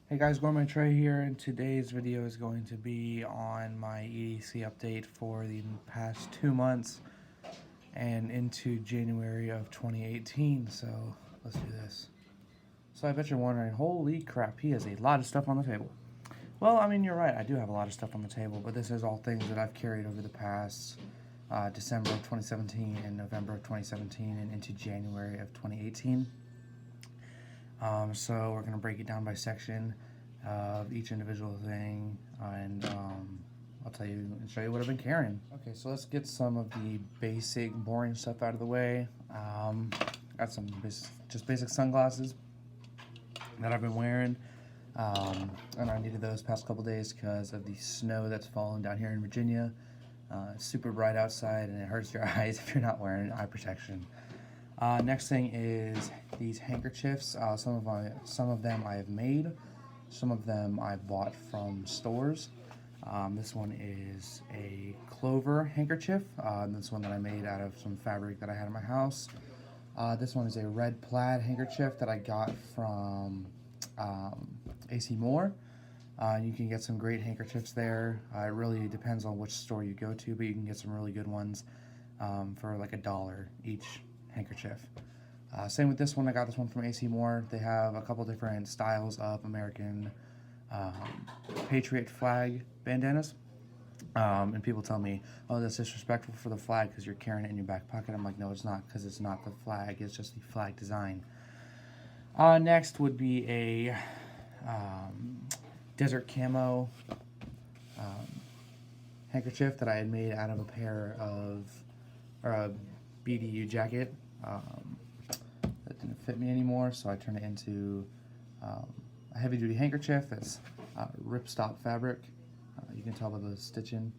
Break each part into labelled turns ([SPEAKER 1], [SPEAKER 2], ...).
[SPEAKER 1] Hey guys, Gourmet Trey here, and today's video is going to be on my EDC update for the past 2 months and into January of 2018. So let's do this. So I bet you're wondering, holy crap, he has a lot of stuff on the table. Well, I mean, you're right, I do have a lot of stuff on the table, but this is all things that I've carried over the past December of 2017 and November of 2017 and into January of 2018. So we're going to break it down by section of each individual thing, and I'll tell you and show you what I've been carrying. Okay, so let's get some of the basic, boring stuff out of the way. Got some just basic sunglasses that I've been wearing, and I needed those past couple days because of the snow that's fallen down here in Virginia. It's super bright outside, and it hurts your eyes if you're not wearing eye protection. Next thing is these handkerchiefs. Some of them I have made, some of them I bought from stores. This one is a clover handkerchief. This one that I made out of some fabric that I had in my house. This one is a red plaid handkerchief that I got from AC Moore. You can get some great handkerchiefs there. It really depends on which store you go to, but you can get some really good ones for like $1 each handkerchief. Same with this one. I got this one from AC Moore. They have a couple different styles of American Patriot flag bandanas. And people tell me, oh, that's disrespectful for the flag because you're carrying it in your back pocket. I'm like, no, it's not, because it's not the flag. It's just the flag design. Next would be a desert camo handkerchief that I had made out of a pair of, or a BDU jacket that didn't fit me anymore, so I turned it into a heavy-duty handkerchief. It's ripstop fabric. You can tell by the stitching.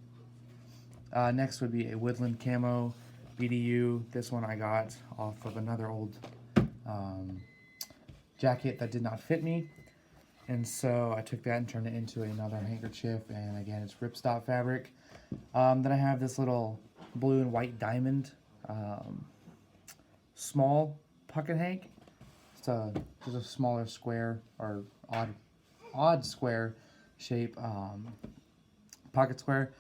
[SPEAKER 1] Next would be a woodland camo BDU. This one I got off of another old jacket that did not fit me, and so I took that and turned it into another handkerchief, and again, it's ripstop fabric. Then I have this little blue and white diamond small pocket hank. It's just a smaller square, or odd square shape pocket square,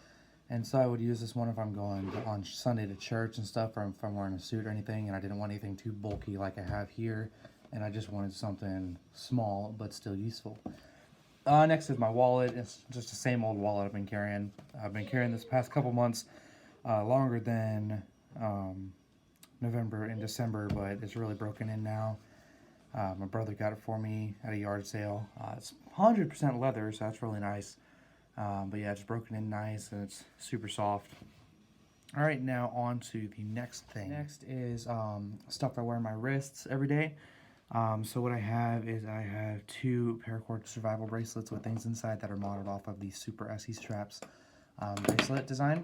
[SPEAKER 1] and so I would use this one if I'm going on Sunday to church and stuff, or if I'm wearing a suit or anything, and I didn't want anything too bulky like I have here, and I just wanted something small but still useful. Next is my wallet. It's just the same old wallet I've been carrying. I've been carrying this past couple months, longer than November and December, but it's really broken in now. My brother got it for me at a yard sale. It's 100% leather, so that's really nice. But yeah, it's broken in nice, and it's super soft. All right, now on to the next thing. Next is stuff I wear on my wrists every day. So what I have is I have 2 paracord survival bracelets with things inside that are modeled off of the Super SE Straps bracelet design.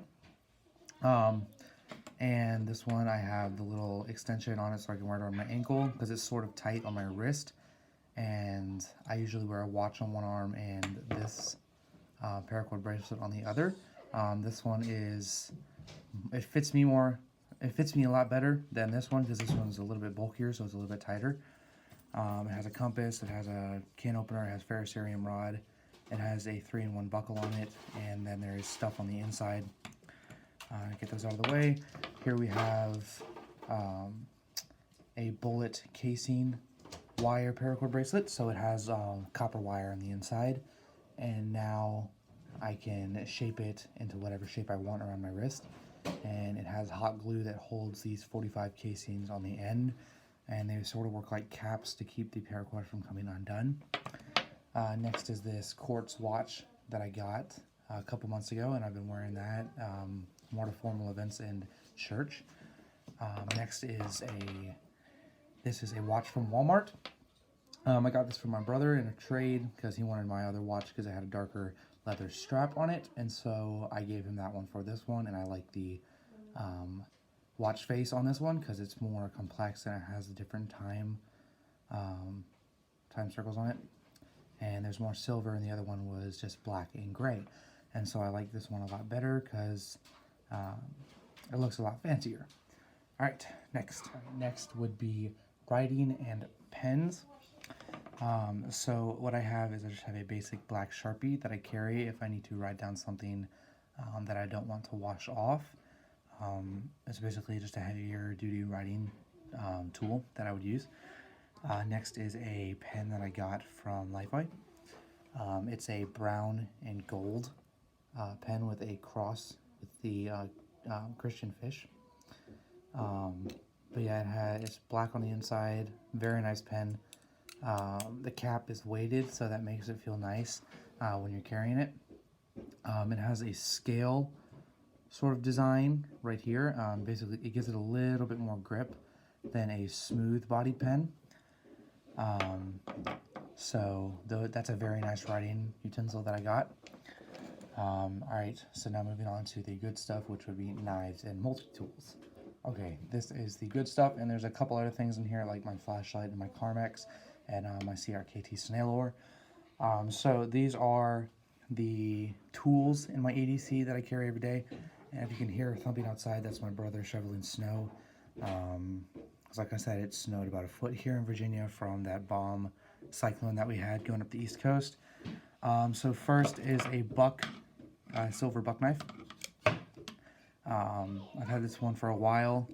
[SPEAKER 1] And this one I have the little extension on it so I can wear it on my ankle because it's sort of tight on my wrist. And I usually wear a watch on one arm and this paracord bracelet on the other. This one it fits me a lot better than this one because this one's a little bit bulkier, so it's a little bit tighter. It has a compass, it has a can opener, it has ferrocerium rod, it has a 3-in-1 buckle on it, and then there is stuff on the inside. Get those out of the way. Here we have a bullet casing wire paracord bracelet, so it has copper wire on the inside, and now I can shape it into whatever shape I want around my wrist. And it has hot glue that holds these 45 casings on the end, and they sort of work like caps to keep the paracord from coming undone. Next is this quartz watch that I got a couple months ago, and I've been wearing that more to formal events and church. Next is this is a watch from Walmart. I got this from my brother in a trade because he wanted my other watch because it had a darker leather strap on it, and so I gave him that one for this one, and I like the watch face on this one because it's more complex and it has the different time circles on it, and there's more silver, and the other one was just black and gray, and so I like this one a lot better because it looks a lot fancier. All right, next would be writing and pens. So what I have is I just have a basic black Sharpie that I carry if I need to write down something that I don't want to wash off. It's basically just a heavier duty writing tool that I would use. Next is a pen that I got from Lifeway. It's a brown and gold pen with a cross with the Christian fish. But yeah, it's black on the inside, very nice pen. The cap is weighted, so that makes it feel nice when you're carrying it. It has a scale sort of design right here. Basically, it gives it a little bit more grip than a smooth body pen. So that's a very nice writing utensil that I got. Alright, so now moving on to the good stuff, which would be knives and multi-tools. Okay, this is the good stuff, and there's a couple other things in here, like my flashlight and my Carmex, and my CRKT snail oar. So these are the tools in my ADC that I carry every day. And if you can hear thumping outside, that's my brother shoveling snow. Like I said, it snowed about a foot here in Virginia from that bomb cyclone that we had going up the East Coast. So first is a silver buck knife. I've had this one for a while,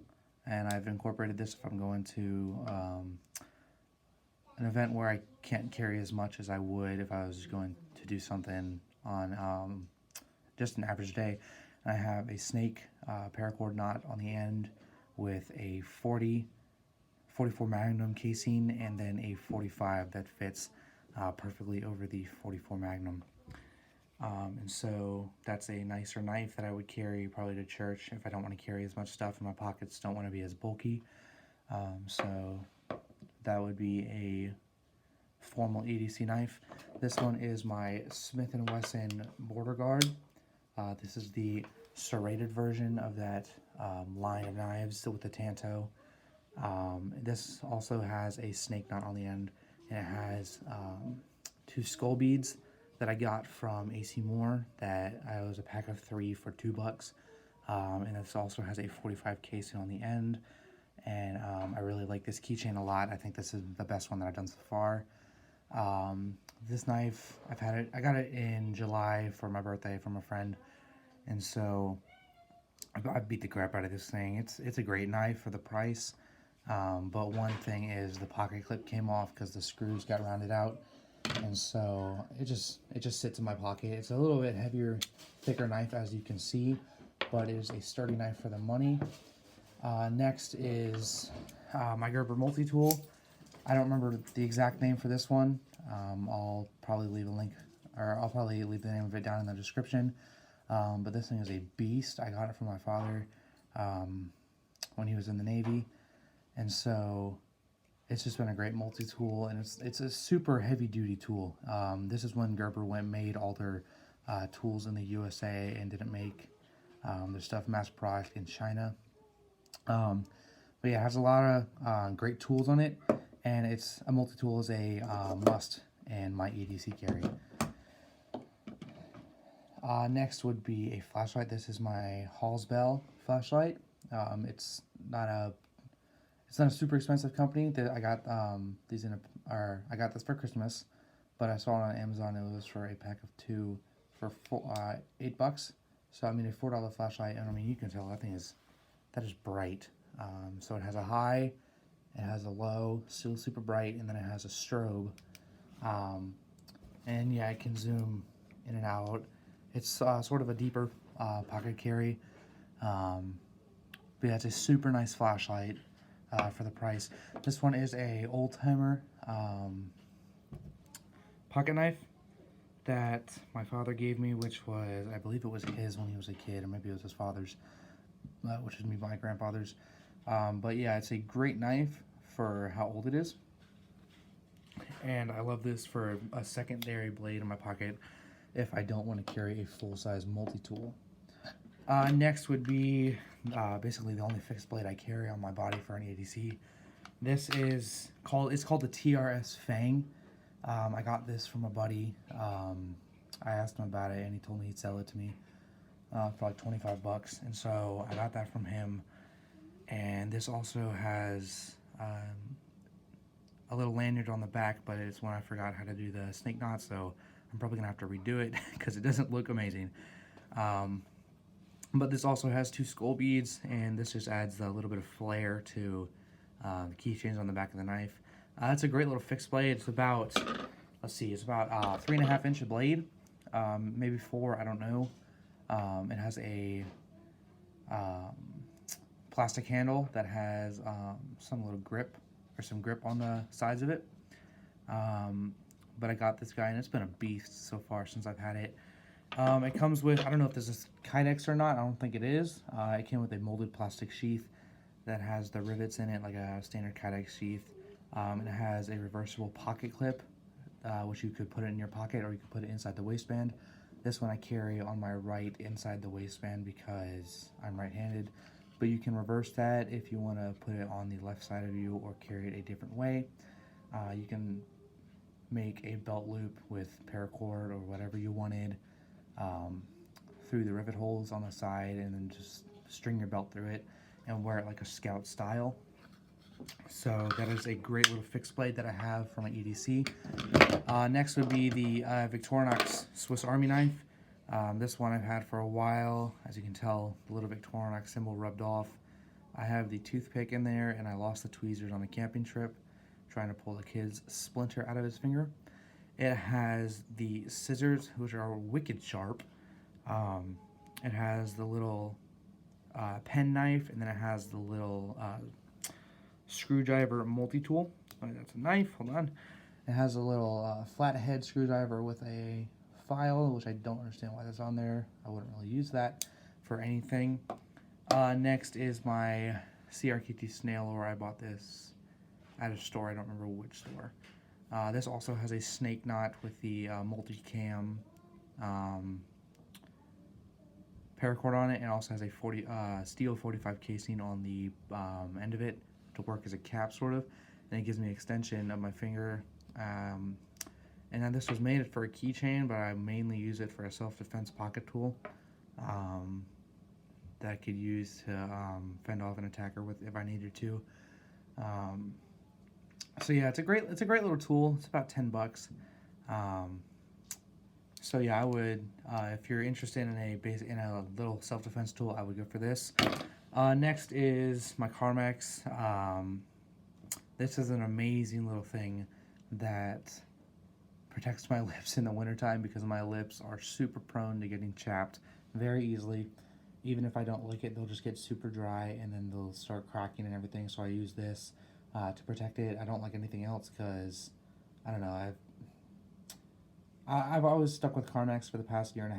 [SPEAKER 1] and I've incorporated this if I'm going to an event where I can't carry as much as I would if I was going to do something on just an average day. And I have a snake paracord knot on the end with a 44 Magnum casing, and then a 45 that fits perfectly over the 44 Magnum. And so that's a nicer knife that I would carry probably to church if I don't want to carry as much stuff, and my pockets don't want to be as bulky. So that would be a formal EDC knife. This one is my Smith & Wesson Border Guard. This is the serrated version of that line of knives with the Tanto. This also has a snake knot on the end, and it has 2 skull beads that I got from AC Moore. That I was a pack of 3 for $2. And this also has a 45 casing on the end. And I really like this keychain a lot. I think this is the best one that I've done so far. This knife, I got it in July for my birthday from a friend. And so I beat the crap out of this thing. It's a great knife for the price. But one thing is the pocket clip came off because the screws got rounded out. And so it just sits in my pocket. It's a little bit heavier, thicker knife, as you can see, but it is a sturdy knife for the money. Next is my Gerber multi-tool. I don't remember the exact name for this one. I'll probably leave a link, or I'll probably leave the name of it down in the description. But this thing is a beast. I got it from my father when he was in the Navy, and so it's just been a great multi-tool, and it's a super heavy-duty tool. This is when Gerber made all their tools in the USA and didn't make their stuff mass product in China. But yeah, it has a lot of great tools on it, and it's a multi-tool is a must in my EDC carry. Next would be a flashlight. This is my Hallsbell flashlight. It's not a super expensive company. That I got these I got this for Christmas, but I saw it on Amazon. It was for a pack of 2 for $8. So I mean, a $4 flashlight, and I mean, you can tell that is bright. So it has a high, it has a low, still super bright, and then it has a strobe. And yeah, it can zoom in and out. It's sort of a deeper pocket carry. But yeah, it's a super nice flashlight for the price. This one is a old-timer pocket knife that my father gave me, which was, I believe it was his when he was a kid, or maybe it was his father's, which would be my grandfather's. But yeah, it's a great knife for how old it is. And I love this for a secondary blade in my pocket if I don't want to carry a full-size multi-tool. Next would be basically the only fixed blade I carry on my body for an ADC. This is called the TRS Fang. I got this from a buddy. I asked him about it, and he told me he'd sell it to me for like $25, and so I got that from him. And this also has a little lanyard on the back, but it's when I forgot how to do the snake knot, so I'm probably gonna have to redo it because it doesn't look amazing. But this also has 2 skull beads, and this just adds a little bit of flair to the keychains on the back of the knife. It's a great little fixed blade. It's about, let's see, it's about 3.5 inch blade, maybe 4, I don't know. It has a plastic handle that has some little grip, or some grip on the sides of it. But I got this guy, and it's been a beast so far since I've had it. It comes with, I don't know if this is Kydex or not, I don't think it is. It came with a molded plastic sheath that has the rivets in it, like a standard Kydex sheath. And it has a reversible pocket clip, which you could put it in your pocket or you could put it inside the waistband. This one I carry on my right inside the waistband because I'm right-handed, but you can reverse that if you want to put it on the left side of you or carry it a different way. You can make a belt loop with paracord or whatever you wanted through the rivet holes on the side, and then just string your belt through it and wear it like a scout style. So that is a great little fixed blade that I have for my EDC. Next would be the Victorinox Swiss Army knife. This one I've had for a while. As you can tell, the little Victorinox symbol rubbed off. I have the toothpick in there, and I lost the tweezers on a camping trip trying to pull the kid's splinter out of his finger. It has the scissors, which are wicked sharp. It has the little pen knife, and then it has the little screwdriver multi-tool. That's a knife, hold on. It has a little flathead screwdriver with a file, which I don't understand why that's on there. I wouldn't really use that for anything. Next is my CRKT snail lure. I bought this at a store, I don't remember which store. This also has a snake knot with the multi-cam paracord on it, and also has a steel 45 casing on the end of it to work as a cap, sort of. And it gives me an extension of my finger. And then this was made for a keychain, but I mainly use it for a self-defense pocket tool that I could use to fend off an attacker with if I needed to. So yeah, it's a great little tool. It's about $10. So yeah, I would, if you're interested in a little self-defense tool, I would go for this. Next is my Carmex. This is an amazing little thing that protects my lips in the wintertime because my lips are super prone to getting chapped very easily. Even if I don't lick it, they'll just get super dry and then they'll start cracking and everything. So I use this to protect it. I don't like anything else because, I don't know, I've always stuck with Carmex for the past 1.5 years,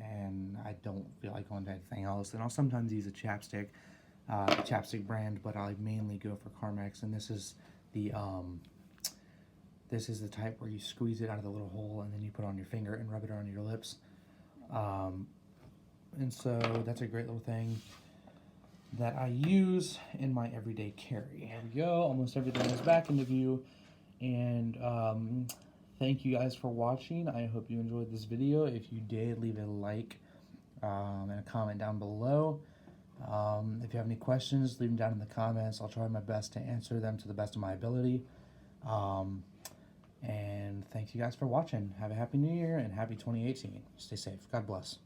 [SPEAKER 1] and I don't feel like going to anything else. And I'll sometimes use a chapstick brand, but I mainly go for Carmex. And this is the type where you squeeze it out of the little hole and then you put it on your finger and rub it on your lips. And so that's a great little thing that I use in my everyday carry. There we go. Almost everything is back into view. And thank you guys for watching. I hope you enjoyed this video. If you did, leave a like and a comment down below. If you have any questions, leave them down in the comments. I'll try my best to answer them to the best of my ability. And thank you guys for watching. Have a happy new year and happy 2018. Stay safe. God bless.